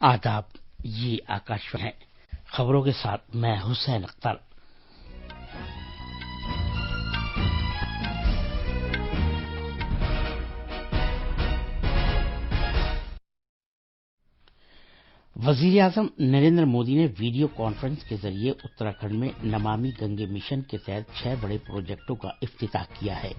आदाब, ये आकाशवाणी है। खबरों के साथ मैं हुसैन अख्तर। वजीर-ए-आजम नरेंद्र मोदी ने वीडियो कॉन्फ्रेंस के जरिए उत्तराखंड में नमामि गंगे मिशन के तहत 6 बड़े प्रोजेक्टों का इफ्तिताह किया है।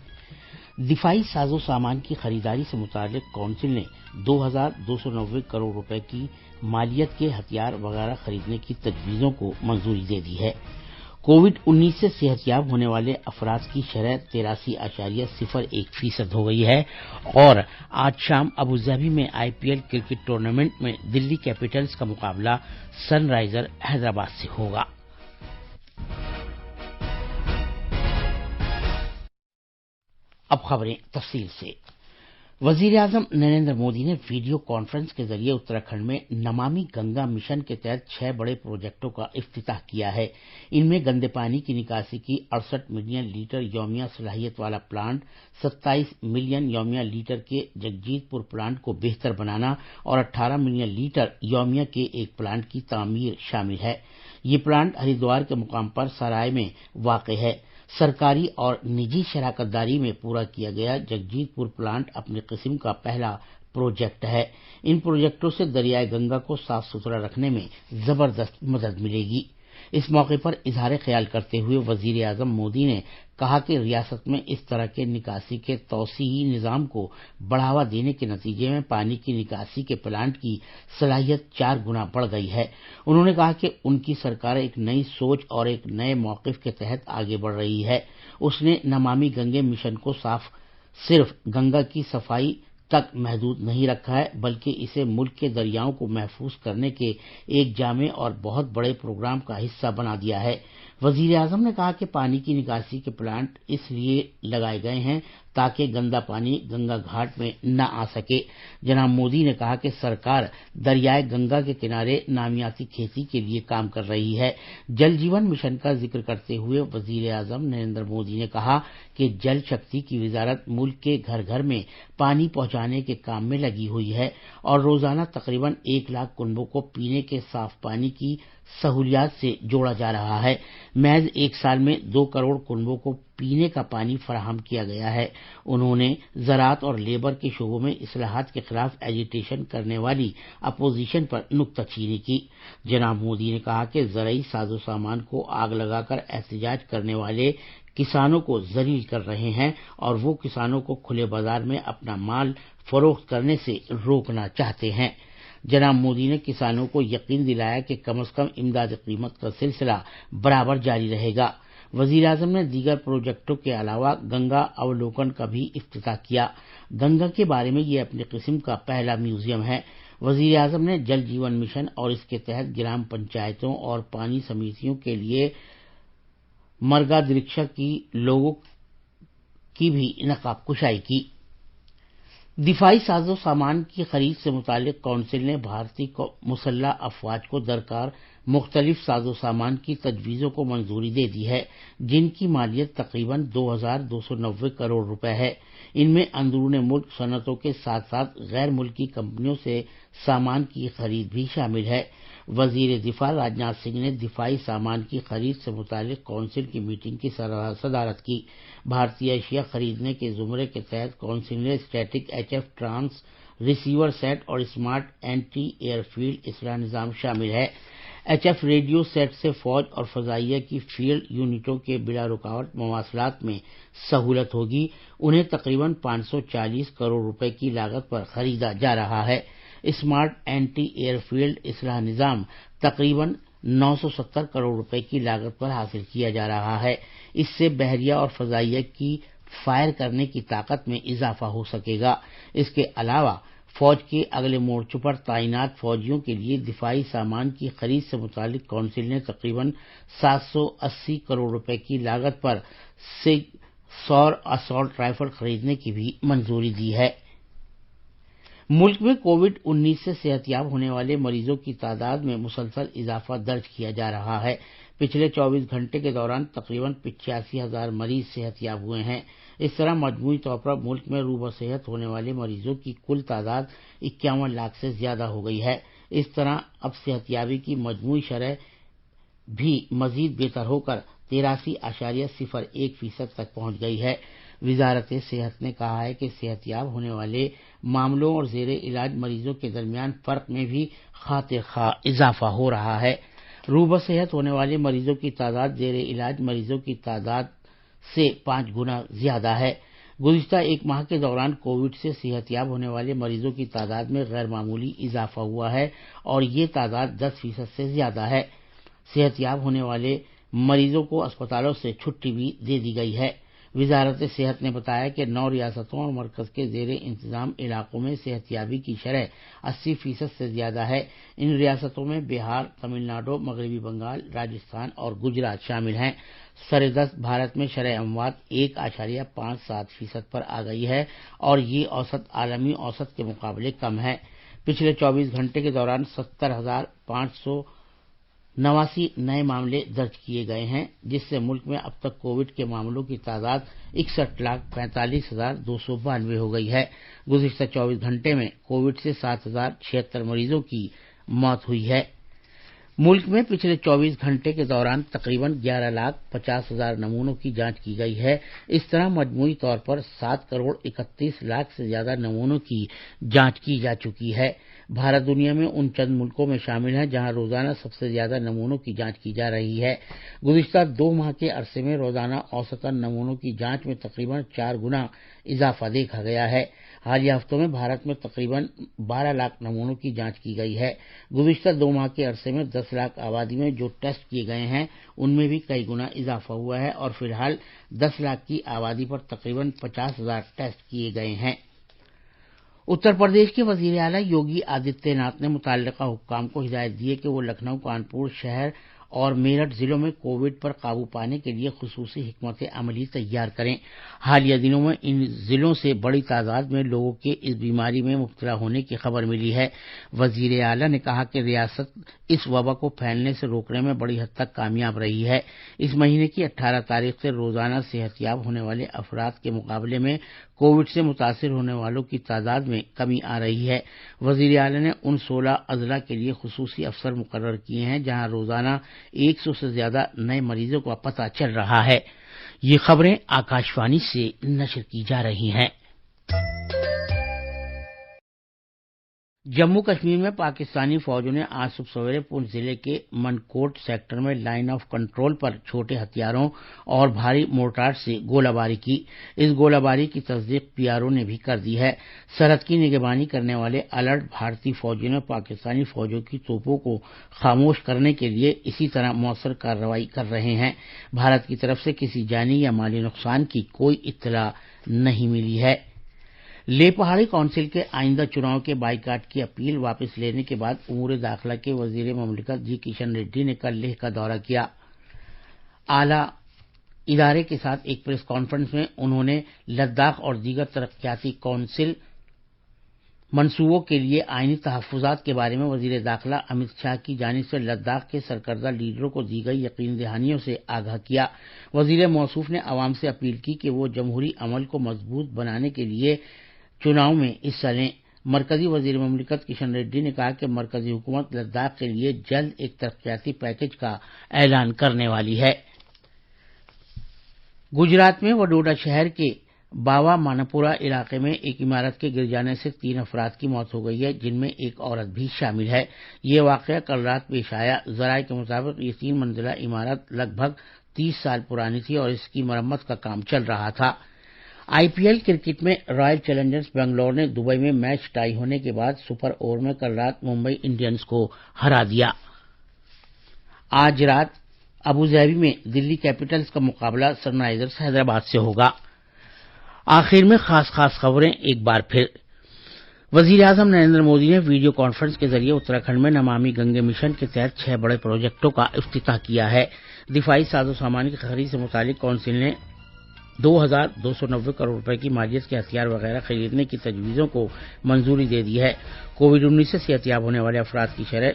दिफाई साजो सामान की खरीदारी से मुताल्लिक काउंसिल ने 2,290 करोड़ रुपए की मालियत के हथियार वगैरह खरीदने की तजवीज़ों को मंजूरी दे दी है। कोविड-19 से सेहतयाब होने वाले अफराद की शरह 83.01% हो गई है और आज शाम अबुधाबी में आईपीएल क्रिकेट टूर्नामेंट में दिल्ली कैपिटल्स का मुकाबला सनराइजर हैदराबाद से होगा। अब खबरें तफसील से। वजीर-ए-आजम नरेंद्र मोदी ने वीडियो कॉन्फ्रेंस के जरिए उत्तराखंड में नमामि गंगा मिशन के तहत 6 बड़े प्रोजेक्टों का इफ्तिताह किया है। इनमें गंदे पानी की निकासी की 68 मिलियन लीटर यौमिया सलाहियत वाला प्लांट, 27 मिलियन यौमिया लीटर के जगजीतपुर प्लांट को बेहतर बनाना और 18 मिलियन लीटर यौमिया के एक प्लांट की तामीर शामिल है। ये प्लांट हरिद्वार के मुकाम पर सराय में वाक़ है। सरकारी और निजी शराकतदारी में पूरा किया गया जगजीतपुर प्लांट अपनी किस्म का पहला प्रोजेक्ट है। इन प्रोजेक्टों से दरियाए गंगा को साफ सुथरा रखने में जबरदस्त मदद मिलेगी। इस मौके पर इजहार ख्याल करते हुए वजीर आजम मोदी ने कहा कि रियासत में इस तरह के निकासी के तौसीई निजाम को बढ़ावा देने के नतीजे में पानी की निकासी के प्लांट की सलाहियत 4 गुना बढ़ गई है। उन्होंने कहा कि उनकी सरकार एक नई सोच और एक नए मौक़िफ़ के तहत आगे बढ़ रही है। उसने नमामि गंगे मिशन को सिर्फ गंगा की सफाई तक महदूद नहीं रखा है, बल्कि इसे मुल्क के दरियाओं को महफूज करने के एक जामे और बहुत बड़े प्रोग्राम का हिस्सा बना दिया है। वजीर आजम ने कहा कि पानी की निकासी के प्लांट इसलिए लगाए गए हैं ताकि गंदा पानी गंगा घाट में न आ सके। जनाब मोदी ने कहा कि सरकार दरियाए गंगा के किनारे नामियाती खेती के लिए काम कर रही है। जल जीवन मिशन का जिक्र करते हुए वजीर आजम नरेंद्र मोदी ने कहा कि जल शक्ति की वजारत मुल्क के घर घर में पानी पहुंचाने के काम में लगी हुई है और रोजाना तकरीबन 1 लाख कुनबों को पीने के साफ पानी की सहूलियात से जोड़ा जा रहा है। महज 1 साल में 2 करोड़ कुनबों को पीने का पानी फराहम किया गया है। उन्होंने ज़राअत और लेबर के शोबों में इस्लाहात के खिलाफ एजिटेशन करने वाली अपोजिशन पर नुक्ताचीनी की। जनाब मोदी ने कहा कि ज़रई साजो सामान को आग लगाकर एहतजाज करने वाले किसानों को जलील कर रहे हैं और वो किसानों को खुले बाजार में अपना माल फरोख्त करने से रोकना चाहते हैं। जनाब मोदी ने किसानों को यकीन दिलाया कि कम से कम इमदाद कीमत का सिलसिला बराबर जारी रहेगा। वजीर आजम ने दीगर प्रोजेक्टों के अलावा गंगा अवलोकन का भी इफ्तिताह किया। गंगा के बारे में ये अपनी किस्म का पहला म्यूजियम है। वजीर आजम ने जल जीवन मिशन और इसके तहत ग्राम पंचायतों और पानी समितियों के लिए मार्गदर्शक की लोगों की भी नकाब कुशाई की। दिफाई साजो सामान की खरीद से मुतालिक काउंसिल ने भारतीय मुसल्ह अफवाज को दरकार मुख्तलिफ साजो सामान की तजवीज़ों को मंजूरी दे दी है, जिनकी मालियत तकरीबन 2,290 करोड़ रुपए है। इनमें अंदरूनी मुल्क सनतों के साथ साथ गैर मुल्की कंपनियों से सामान की खरीद भी शामिल है। वजीर दिफा राजनाथ सिंह ने दिफाई सामान की खरीद से मुतालिक काउंसिल की मीटिंग की सदारत की। भारतीय एशिया खरीदने के जुमरे के तहत काउंसिल ने static HF trans receiver set और स्मार्ट एंटी एयरफील्ड इसलाह निजाम शामिल है। एचएफ रेडियो सेट से फौज और फजाइया की फील्ड यूनिटों के बिला रुकावट मवासलात में सहूलत होगी। उन्हें तकरीबन 540 करोड़ रुपए की लागत पर खरीदा जा रहा है। स्मार्ट एंटी एयरफील्ड इसलाह निजाम तकरीबन 970 करोड़ रुपए की लागत पर हासिल किया जा रहा है। इससे बहरिया और फजाइया की फायर करने की ताकत में इजाफा हो सकेगा। इसके अलावा फौज के अगले मोर्चों पर तैनात फौजियों के लिए दिफाई सामान की खरीद से मुतालिक काउंसिल ने तकरीबन 780 करोड़ रुपए की लागत पर सौर असॉल्ट राइफल खरीदने की भी मंजूरी दी है। मुल्क में कोविड-19 से सेहतयाब होने वाले मरीजों की तादाद में मुसलसल इजाफा दर्ज किया जा रहा है। पिछले 24 घंटे के दौरान तकरीबन 85,000 मरीज सेहतयाब हुए हैं। इस तरह मजमूई तौर पर मुल्क में रूबा सेहत होने वाले मरीजों की कुल तादाद 51 लाख से ज्यादा हो गई है। اس طرح اب صحت یابی کی مجموعی شرح بھی مزید بہتر ہو کر 83.01% تک پہنچ گئی ہے۔ وزارت صحت نے کہا ہے کہ صحت یاب ہونے والے معاملوں اور زیر علاج مریضوں کے درمیان فرق میں بھی خاطر خواہ اضافہ ہو رہا ہے۔ روبہ صحت ہونے والے مریضوں کی تعداد زیر علاج مریضوں کی تعداد سے 5 گنا زیادہ ہے۔ گزشتہ ایک ماہ کے دوران کووڈ سے صحت یاب ہونے والے مریضوں کی تعداد میں غیر معمولی اضافہ ہوا ہے اور یہ تعداد 10% سے زیادہ ہے۔ صحت یاب ہونے والے مریضوں کو اسپتالوں سے چھٹی بھی دے دی گئی ہے۔ وزارت صحت نے بتایا کہ 9 ریاستوں اور مرکز کے زیر انتظام علاقوں میں صحت یابی کی شرح 80% سے زیادہ ہے۔ ان ریاستوں میں بہار، تمل ناڈو، مغربی بنگال، راجستھان اور گجرات شامل ہیں۔ سردست بھارت میں شرح اموات 1.57% پر آ گئی ہے اور یہ اوسط عالمی اوسط کے مقابلے کم ہے۔ پچھلے 24 گھنٹے کے دوران 70,589 نئے معاملے درج کیے گئے ہیں، جس سے ملک میں اب تک کووڈ کے معاملوں کی تعداد 61,45,292 ہو گئی ہے۔ گزشتہ 24 گھنٹے میں کووڈ سے 7,076 مریضوں کی موت ہوئی ہے۔ ملک میں پچھلے 24 گھنٹے کے دوران تقریباً 11,50,000 نمونوں کی جانچ کی گئی ہے۔ اس طرح مجموعی طور پر 7,31,00,000 سے زیادہ نمونوں کی جانچ کی جا چکی ہے۔ بھارت دنیا میں ان چند ملکوں میں شامل ہے جہاں روزانہ سب سے زیادہ نمونوں کی جانچ کی جا رہی ہے۔ گزشتہ 2 ماہ کے عرصے میں روزانہ اوسطاً نمونوں کی جانچ میں تقریباً 4 گنا اضافہ دیکھا گیا ہے۔ حالیہ ہفتوں میں بھارت میں تقریباً 12 لاکھ نمونوں کی جانچ کی گئی ہے۔ گزشتہ 2 ماہ کے عرصے میں 10 لاکھ آبادی میں جو ٹیسٹ کیے گئے ہیں ان میں بھی کئی گنا اضافہ ہوا ہے اور فی الحال 10 لاکھ کی آبادی پر تقریباً 50,000 ٹیسٹ کیے گئے ہیں۔ اتر پردیش کے وزیر اعلیٰ یوگی آدتیہ ناتھ نے متعلقہ حکام کو ہدایت دی ہے کہ وہ لکھنؤ، کانپور شہر اور میرٹھ ضلعوں میں کووڈ پر قابو پانے کے لیے خصوصی حکمت عملی تیار کریں۔ حالیہ دنوں میں ان ضلعوں سے بڑی تعداد میں لوگوں کے اس بیماری میں مبتلا ہونے کی خبر ملی ہے۔ وزیر اعلیٰ نے کہا کہ ریاست اس وبا کو پھیلنے سے روکنے میں بڑی حد تک کامیاب رہی ہے۔ اس مہینے کی 18 تاریخ سے روزانہ صحت یاب ہونے والے افراد کے مقابلے میں کووڈ سے متاثر ہونے والوں کی تعداد میں کمی آ رہی ہے۔ وزیر اعلیٰ نے ان 16 اضلاع کے لیے خصوصی افسر مقرر کیے ہیں جہاں روزانہ 100 سے زیادہ نئے مریضوں کا پتہ چل رہا ہے۔ یہ خبریں آکاش وانی سے نشر کی جا رہی ہیں۔ جموں کشمیر میں پاکستانی فوجوں نے آج صبح سویرے پونچھ ضلع کے منکوٹ سیکٹر میں لائن آف کنٹرول پر چھوٹے ہتھیاروں اور بھاری مورٹار سے گولہ باری کی۔ اس گولہ باری کی تصدیق پی آر او نے بھی کر دی ہے۔ سرحد کی نگرانی کرنے والے الرٹ بھارتی فوجیوں نے پاکستانی فوجوں کی توپوں کو خاموش کرنے کے لیے اسی طرح مؤثر کارروائی کر رہے ہیں۔ بھارت کی طرف سے کسی جانی یا مالی نقصان کی کوئی اطلاع نہیں ملی ہے۔ لیہ پہاڑی کونسل کے آئندہ چناؤ کے بائیکاٹ کی اپیل واپس لینے کے بعد امور داخلہ کے وزیر مملکت جی کشن ریڈی نے کل لیہ کا دورہ کیا۔ اعلیٰ ادارے کے ساتھ ایک پریس کانفرنس میں انہوں نے لداخ اور دیگر ترقیاتی کونسل منصوبوں کے لیے آئینی تحفظات کے بارے میں وزیر داخلہ امت شاہ کی جانب سے لداخ کے سرکردہ لیڈروں کو دی گئی یقین دہانیوں سے آگاہ کیا۔ وزیر موصوف نے عوام سے اپیل کی کہ وہ جمہوری عمل کو مضبوط بنانے کے لیے چناؤ میں حصہ لیں۔ مرکزی وزیر مملکت کشن ریڈی نے کہا کہ مرکزی حکومت لداخ کے لیے جلد ایک ترقیاتی پیکیج کا اعلان کرنے والی ہے۔ گجرات میں وڈوڈرا شہر کے باوا مانپورہ علاقے میں ایک عمارت کے گر جانے سے 3 افراد کی موت ہو گئی ہے جن میں ایک عورت بھی شامل ہے۔ یہ واقعہ کل رات پیش آیا۔ ذرائع کے مطابق یہ 3 منزلہ عمارت لگ بھگ 30 سال پرانی تھی اور اس کی مرمت کا کام چل رہا تھا۔ آئی پی ایل کرکٹ میں رائل چیلنجرز بنگلور نے دبئی میں میچ ٹائی ہونے کے بعد سپر اوور میں کل رات ممبئی انڈینز کو ہرا دیا۔ آج رات ابوظہبی میں دلی کیپٹلز کا مقابلہ سن رائزرز حیدرآباد سے ہوگا۔ آخر میں خاص خبریں ایک بار پھر۔ وزیر اعظم نریندر مودی نے ویڈیو کانفرنس کے ذریعے اتراکھنڈ میں نمامی گنگے مشن کے تحت 6 بڑے پروجیکٹوں کا افتتاح کیا ہے۔ دفاعی ساز و سامان کی خرید سے متعلق کونسل نے 2,290 کروڑ روپے کی مالیت کے ہتھیار وغیرہ خریدنے کی تجویزوں کو منظوری دے دی ہے۔ کووڈ-19 سے صحت یاب ہونے والے افراد کی شرح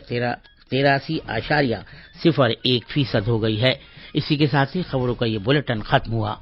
83.01% ہو گئی ہے۔ اسی کے ساتھ ہی خبروں کا یہ بلیٹن ختم ہوا۔